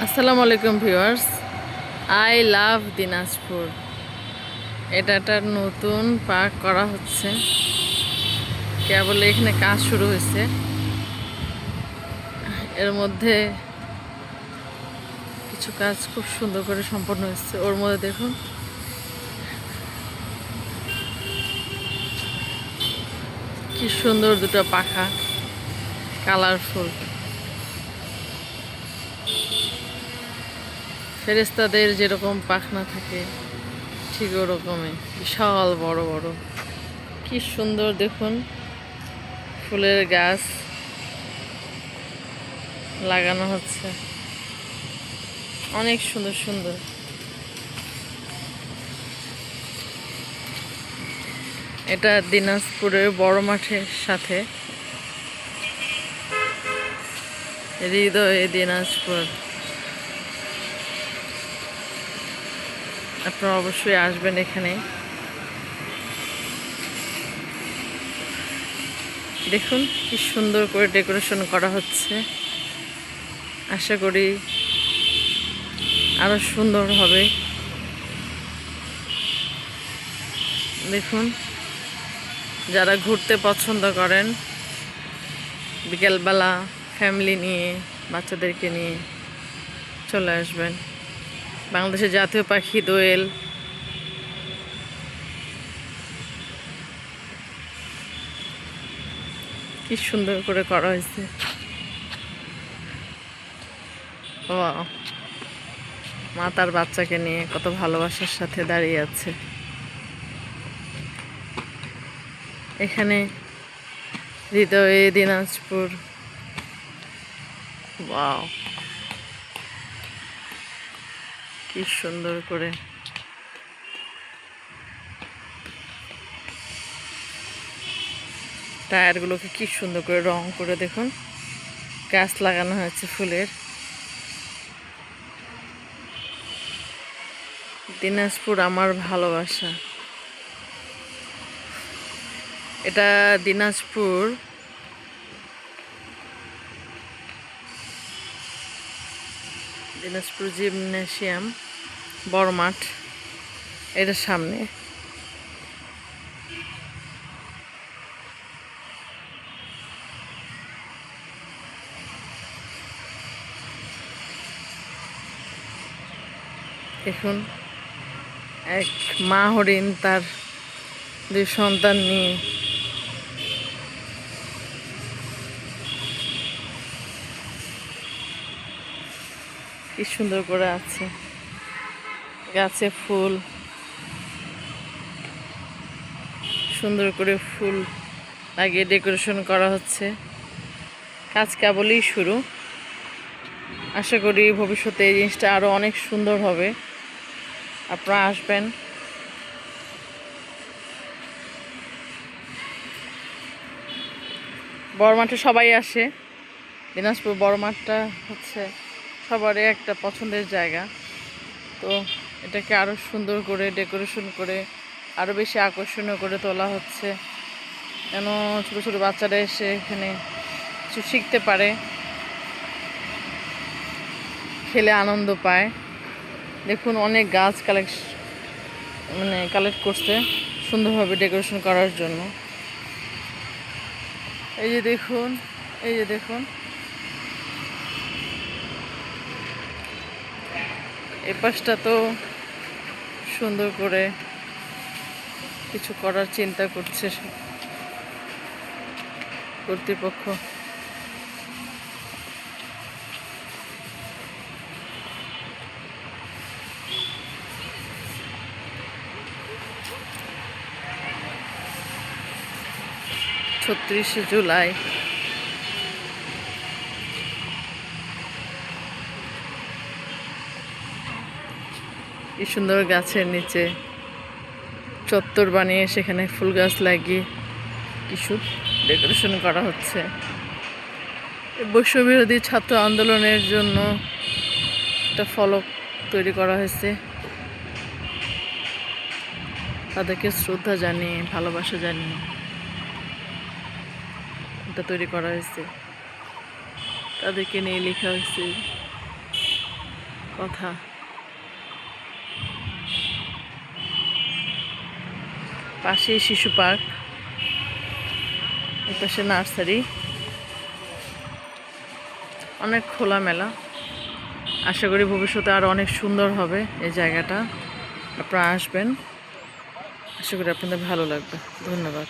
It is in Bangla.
আসসালামু আলাইকুম ভিউয়ার্স। I love Dinajpur. এটা একটা নতুন পার্ক করা হচ্ছে, কেবল এখানে কাজ শুরু হয়েছে। এর মধ্যে কিছু কাজ খুব সুন্দর করে সম্পন্ন হচ্ছে। ওর মধ্যে দেখুন কি সুন্দর দুটো পাখা, কালারফুল। ফেরেশতাদের যেরকম পাখনা থাকে ঠিক ওরকমই, বিশাল বড় বড়। কি সুন্দর দেখুন, ফুলের গাছ লাগানো হচ্ছে, অনেক সুন্দর সুন্দর। এটা দিনাজপুরের বড় মাঠের সাথে, হৃদয়ে দিনাজপুর। আপনারা অবশ্যই আসবেন এখানে। দেখুন কি সুন্দর করে ডেকোরেশন করা হচ্ছে। আশা করি আরো সুন্দর হবে। দেখুন, যারা ঘুরতে পছন্দ করেন বিকেলবেলা ফ্যামিলি নিয়ে, বাচ্চাদেরকে নিয়ে চলে আসবেন। বাংলাদেশের জাতীয় পাখি দোয়েল। কি সুন্দর করে করা হয়েছে। ওয়াও, মা তার বাচ্চাকে নিয়ে কত ভালোবাসার সাথে দাঁড়িয়ে আছে। এখানে হৃদয়ে দিনাজপুর। ওয়াও, কি সুন্দর করে। টায়ারগুলোকে কি সুন্দর করে রং করে দেখুন, গাছ লাগানো হয়েছে ফুলের। দিনাজপুর আমার ভালোবাসা। এটা দিনাজপুর জিমনেশিয়াম, বড় মাঠ, এটার সামনে। দেখুন, এক মা হরিণ তার দুই সন্তান নিয়ে কি সুন্দর করে আছে। গাছে ফুল, সুন্দর করে ফুল লাগিয়ে ডেকোরেশন করা হচ্ছে। কাজ কেবলই শুরু। আশা করি ভবিষ্যতে এই জিনিসটা আরও অনেক সুন্দর হবে। আপনারা আসবেন। বড় মাঠে সবাই আসে। দিনাজপুর বড় মাঠটা হচ্ছে সবারই একটা পছন্দের জায়গা। তো এটাকে আরও সুন্দর করে ডেকোরেশন করে আরও বেশি আকর্ষণীয় করে তোলা হচ্ছে, যেন ছোটো ছোটো বাচ্চারা এসে এখানে কিছু শিখতে পারে, খেলে আনন্দ পায়। দেখুন, অনেক গাছ কালেক্ট করছে সুন্দরভাবে ডেকোরেশন করার জন্য। এই যে দেখুন, এই যে দেখুন, এই পাশটা তো সুন্দর করে কিছু করার চিন্তা করছে কর্তৃপক্ষ। ৩৬শে জুলাই। কি সুন্দর গাছের নিচে চত্বর বানিয়ে সেখানে ফুল গাছ লাগিয়ে কিছু ডেকোরেশন করা হচ্ছে। বৈষম্যবিরোধী ছাত্র আন্দোলনের জন্য একটা ফলক তৈরি করা হয়েছে, তাদেরকে শ্রদ্ধা জানিয়ে, ভালোবাসা জানিয়ে এটা তৈরি করা হয়েছে। তাদেরকে নিয়ে লেখা হয়েছে কথা। পাশে শিশু পার্ক, এর পাশে নার্সারি, অনেক খোলামেলা। আশা করি ভবিষ্যতে আরও অনেক সুন্দর হবে এই জায়গাটা। আপনারা আসবেন, আশা করি আপনাদের ভালো লাগবে। ধন্যবাদ।